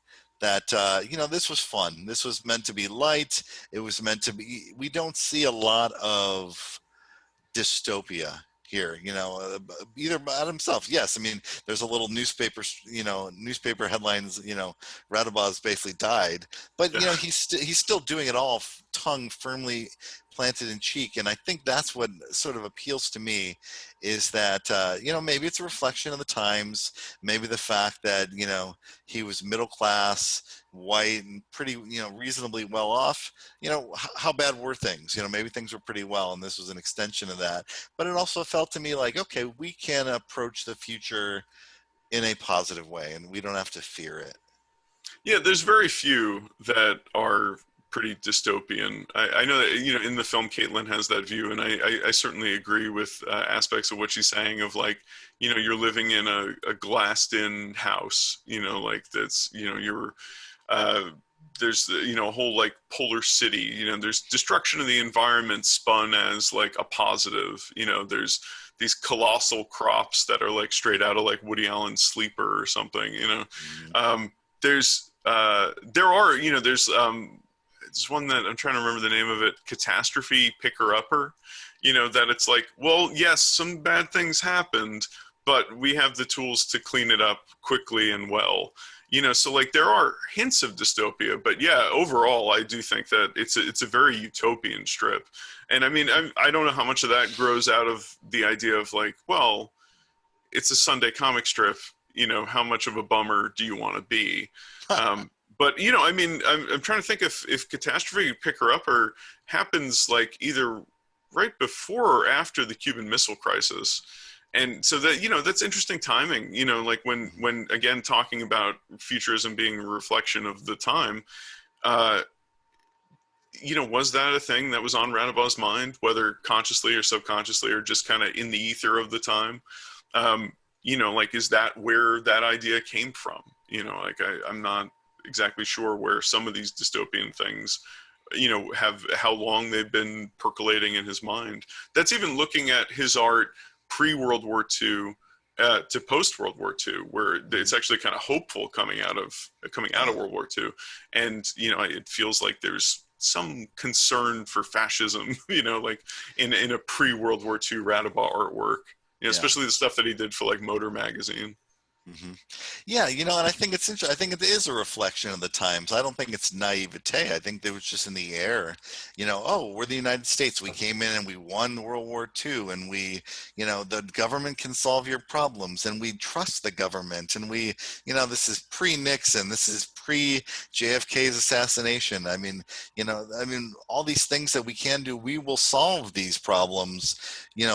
That, this was fun. This was meant to be light. It was meant to be, we don't see a lot of dystopia here, either about himself. Yes, I mean, there's a little newspaper headlines, Radabaugh's basically died, but he's still doing it all tongue firmly implanted in cheek. And I think that's what sort of appeals to me, is that, maybe it's a reflection of the times, maybe the fact that, he was middle class, white, and pretty, reasonably well off. How bad were things? Maybe things were pretty well, and this was an extension of that. But it also felt to me like, okay, we can approach the future in a positive way, and we don't have to fear it. Yeah, there's very few that are pretty dystopian. I know that, in the film, Caitlin has that view, and I certainly agree with aspects of what she's saying of like, you're living in a glassed-in house, like that's, you're, there's, a whole like polar city, there's destruction of the environment spun as like a positive, there's these colossal crops that are like straight out of like Woody Allen's Sleeper or something, there's one that I'm trying to remember the name of it, Catastrophe Picker Upper, that it's like, well, yes, some bad things happened, but we have the tools to clean it up quickly and well. So like there are hints of dystopia, but yeah, overall, I do think that it's a very utopian strip. And I mean, I don't know how much of that grows out of the idea of like, well, it's a Sunday comic strip, how much of a bummer do you want to be? But, I mean, I'm trying to think if Catastrophe Picker Upper happens like either right before or after the Cuban Missile Crisis. And so that, that's interesting timing, like when again, talking about futurism being a reflection of the time, was that a thing that was on Radabau's mind, whether consciously or subconsciously or just kind of in the ether of the time? Like, is that where that idea came from? Like I'm not exactly sure where some of these dystopian things, have how long they've been percolating in his mind. That's even looking at his art pre-World War II to post-World War II, where it's actually kind of hopeful coming out of World War II. And, it feels like there's some concern for fascism, like in a pre-World War II Radabau artwork, especially the stuff that he did for like Motor magazine. Mm-hmm. Yeah, and I think it's interesting. I think it is a reflection of the times. I don't think it's naivete. I think it was just in the air. We're the United States. We came in and we won World War II, and we, the government can solve your problems, and we trust the government, and we, this is pre-Nixon. This is pre-JFK's assassination. I mean, all these things that we can do, we will solve these problems,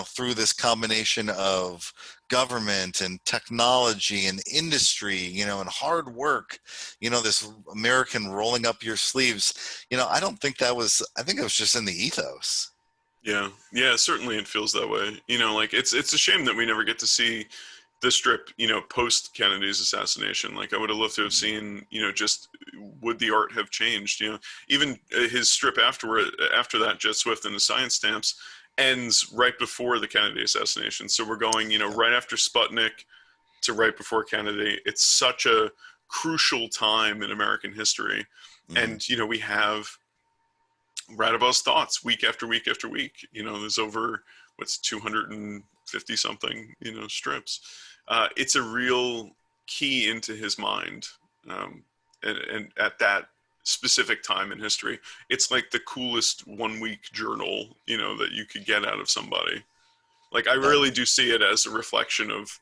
through this combination of government and technology and industry, and hard work, this American rolling up your sleeves. I don't think I think it was just in the ethos. Yeah, certainly it feels that way. Like it's a shame that we never get to see the strip, post Kennedy's assassination. Like I would have loved to have seen, just would the art have changed? Even his strip after that, Jet Swift and the Science Stamps, ends right before the Kennedy assassination. So we're going, right after Sputnik to right before Kennedy. It's such a crucial time in American history. Mm-hmm. And, we have Radabau's thoughts week after week after week. There's over, 250 something, strips. It's a real key into his mind. And at that specific time in history, it's like the coolest 1 week journal, that you could get out of somebody. Like I really do see it as a reflection of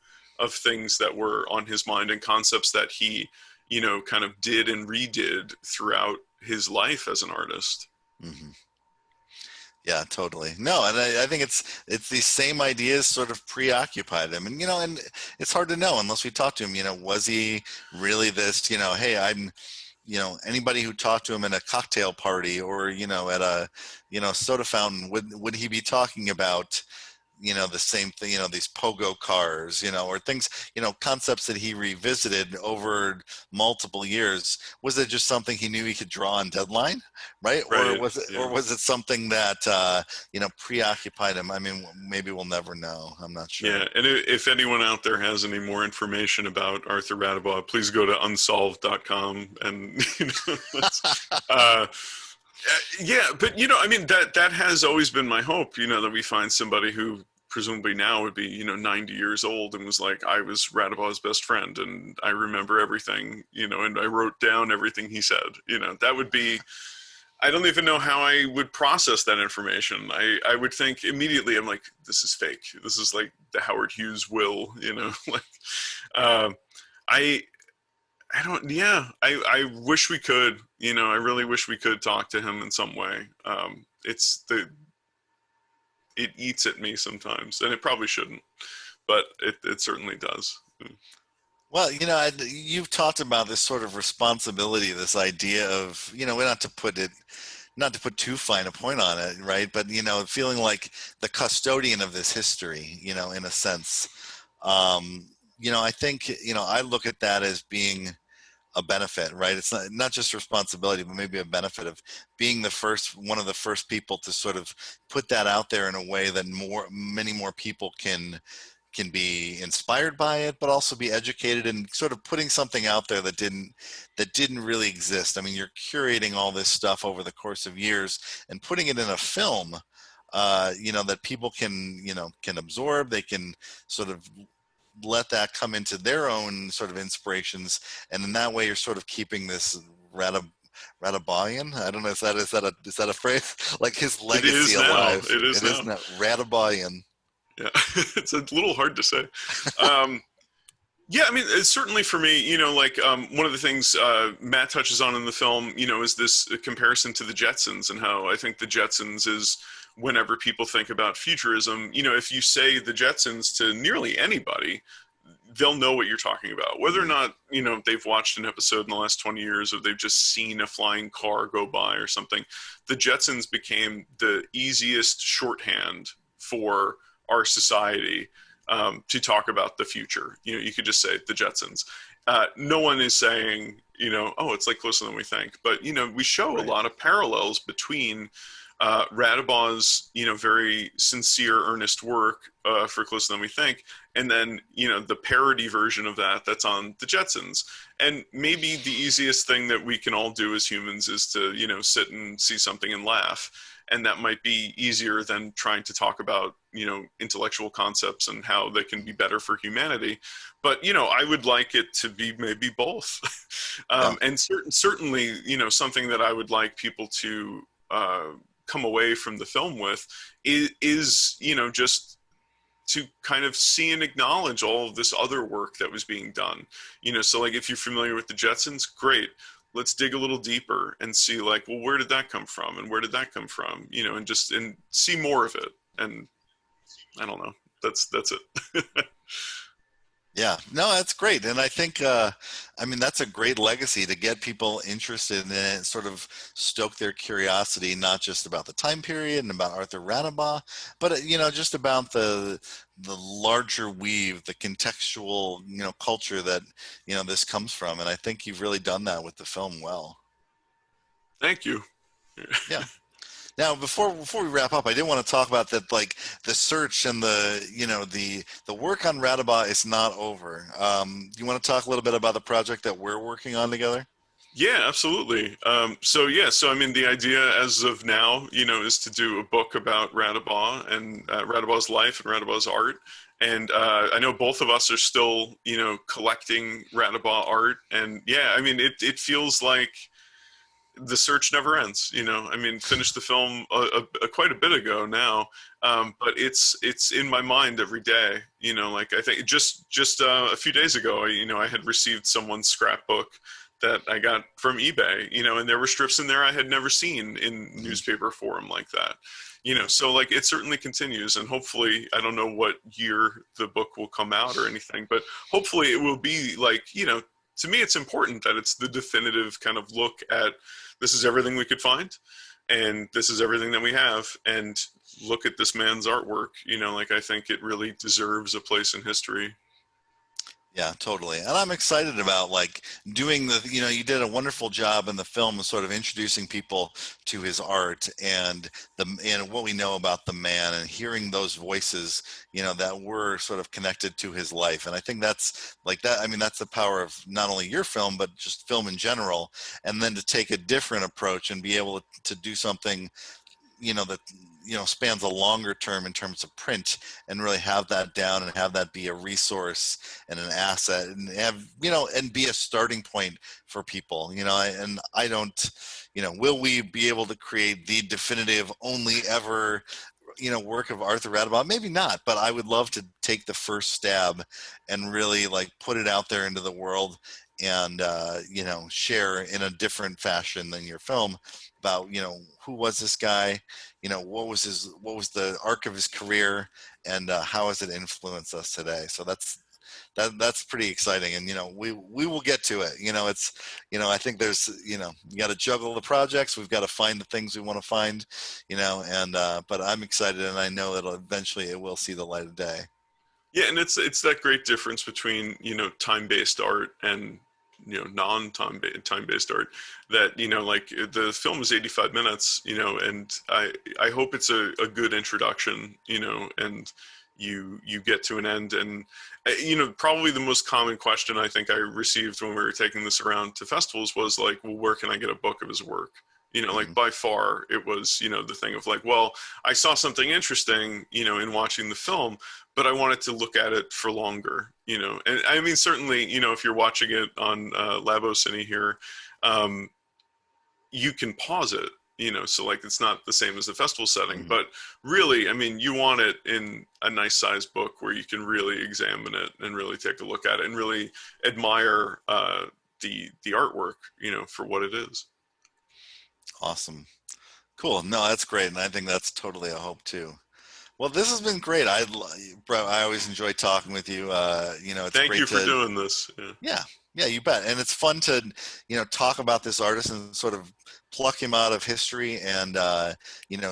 things that were on his mind and concepts that he, kind of did and redid throughout his life as an artist. Mm-hmm. Yeah, totally. No, and I think it's these same ideas sort of preoccupied him, and and it's hard to know unless we talk to him. Was he really this? Hey, I'm. Anybody who talked to him in a cocktail party or, at a, soda fountain, would he be talking about, the same thing, these pogo cars, or things, concepts that he revisited over multiple years? Was it just something he knew he could draw on deadline, right? Or was it something that, preoccupied him? I mean, maybe we'll never know. I'm not sure. Yeah. And if anyone out there has any more information about Arthur Radabau, please go to unsolved.com and, yeah, but I mean that has always been my hope, that we find somebody who presumably now would be 90 years old and was like, I was Radabau's best friend and I remember everything, and I wrote down everything he said. That would be I don't even know how I would process that information. I would think immediately, I'm like, this is fake. This is like the Howard Hughes will, like, um, I, I don't, yeah, I wish we could, I really wish we could talk to him in some way. It eats at me sometimes, and it probably shouldn't, but it certainly does. Well, you've talked about this sort of responsibility, this idea of, not to put too fine a point on it, right? But, feeling like the custodian of this history, in a sense. I think, I look at that as being a benefit, right? It's not just responsibility, but maybe a benefit of being one of the first people to sort of put that out there in a way that many more people can be inspired by it, but also be educated, and sort of putting something out there that didn't really exist. I mean, you're curating all this stuff over the course of years and putting it in a film, that people can absorb. They can sort of let that come into their own sort of inspirations, and in that way, you're sort of keeping this Radabayan. I don't know. Is that a phrase? Like his legacy alive. It is It is now Radabayan. Yeah, it's a little hard to say. Yeah, I mean, it's certainly for me, one of the things Matt touches on in the film, is this comparison to the Jetsons, and how I think the Jetsons is, whenever people think about futurism, if you say the Jetsons to nearly anybody, they'll know what you're talking about. Whether or not, they've watched an episode in the last 20 years, or they've just seen a flying car go by or something, the Jetsons became the easiest shorthand for our society to talk about the future. You could just say the Jetsons. No one is saying, oh, it's like Closer Than We Think. But, we show a lot of parallels between Radabaw's, very sincere, earnest work for Closer Than We Think, and then, the parody version of that's on the Jetsons. And maybe the easiest thing that we can all do as humans is to, sit and see something and laugh. And that might be easier than trying to talk about, intellectual concepts and how they can be better for humanity. But, I would like it to be maybe both. And certainly, something that I would like people to come away from the film with is just to kind of see and acknowledge all of this other work that was being done. So like, if you're familiar with the Jetsons, great. Let's dig a little deeper and see, like, well, where did that come from, and where did that come from, and see more of it. And I don't know, that's it. Yeah, no, that's great. And I think, that's a great legacy to get people interested in it, sort of stoke their curiosity, not just about the time period and about Arthur Radabaugh, but, just about the larger weave, the contextual, culture that, this comes from. And I think you've really done that with the film well. Thank you. Yeah. Now, before we wrap up, I did want to talk about that, like the search and the work on Radabaugh is not over. You want to talk a little bit about the project that we're working on together? Yeah, absolutely. So the idea as of now, is to do a book about Radabaugh and Radabaugh's life and Radabaugh's art. And I know both of us are still, collecting Radabaugh art. And yeah, it feels like the search never ends. Finished the film quite a bit ago now, but it's in my mind every day. I think just a few days ago, I had received someone's scrapbook that I got from eBay, and there were strips in there I had never seen in newspaper form like that. So like, it certainly continues, and hopefully, I don't know what year the book will come out or anything, but hopefully it will be like, to me, it's important that it's the definitive kind of look at, this is everything we could find, and this is everything that we have, and look at this man's artwork. I think it really deserves a place in history. Yeah, totally. And I'm excited about like doing you did a wonderful job in the film of sort of introducing people to his art and what we know about the man, and hearing those voices, that were sort of connected to his life. And I think that's like that. That's the power of not only your film, but just film in general. And then to take a different approach and be able to do something that spans a longer term in terms of print, and really have that down and have that be a resource and an asset, and have and be a starting point for people. And I don't, will we be able to create the definitive only ever work of Arthur Radebot? Maybe not, but I would love to take the first stab and really like put it out there into the world, and share in a different fashion than your film about who was this guy, what was the arc of his career, and how has it influenced us today. So that's pretty exciting, and we will get to it. It's I think there's you got to juggle the projects, we've got to find the things we want to find, and but I'm excited, and I know that eventually it will see the light of day. Yeah, and it's that great difference between time-based art and non-time-based art, that like the film is 85 minutes, and I hope it's a good introduction, and you get to an end. And probably the most common question I think I received when we were taking this around to festivals was like, well, where can I get a book of his work? Like by far it was, the thing of like, well, I saw something interesting, in watching the film, but I wanted to look at it for longer, and I mean, certainly, if you're watching it on Labocine here, you can pause it, so like it's not the same as the festival setting, but really, I mean, you want it in a nice sized book where you can really examine it and really take a look at it and really admire the artwork, for what it is. Awesome. Cool. No, that's great. And I think that's totally a hope too. Well, this has been great. Bro, I always enjoy talking with you. It's Thank great you for doing this. Yeah, you bet. And it's fun to, talk about this artist and sort of pluck him out of history and,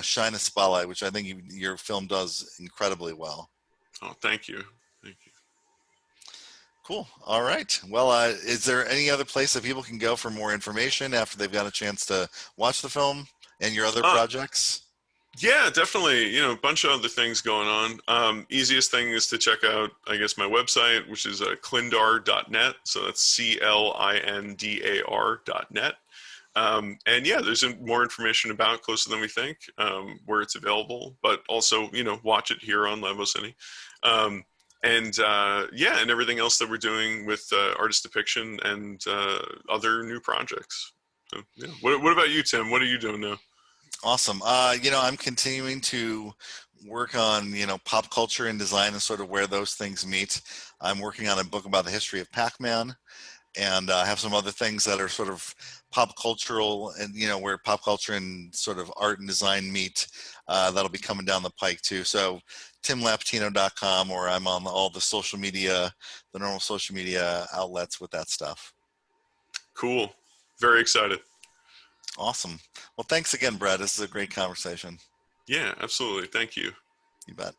shine a spotlight, which I think your film does incredibly well. Oh, thank you. Thank you. Cool. All right. Well, is there any other place that people can go for more information after they've got a chance to watch the film and your other projects? Yeah, definitely. A bunch of other things going on. Easiest thing is to check out, I guess, my website, which is clindar.net. So that's CLINDAR.net. And yeah, there's more information about Closer Than We Think, where it's available, but also, watch it here on Labocine. And and everything else that we're doing with artist depiction and other new projects. So, yeah. What about you, Tim? What are you doing now? Awesome. I'm continuing to work on, pop culture and design and sort of where those things meet. I'm working on a book about the history of Pac-Man, and I have some other things that are sort of pop cultural and, where pop culture and sort of art and design meet. That'll be coming down the pike too. So timlapetino.com, or I'm on all the social media, the normal social media outlets with that stuff. Cool. Very excited. Awesome. Well, thanks again, Brad. This is a great conversation. Yeah, absolutely. Thank you. You bet.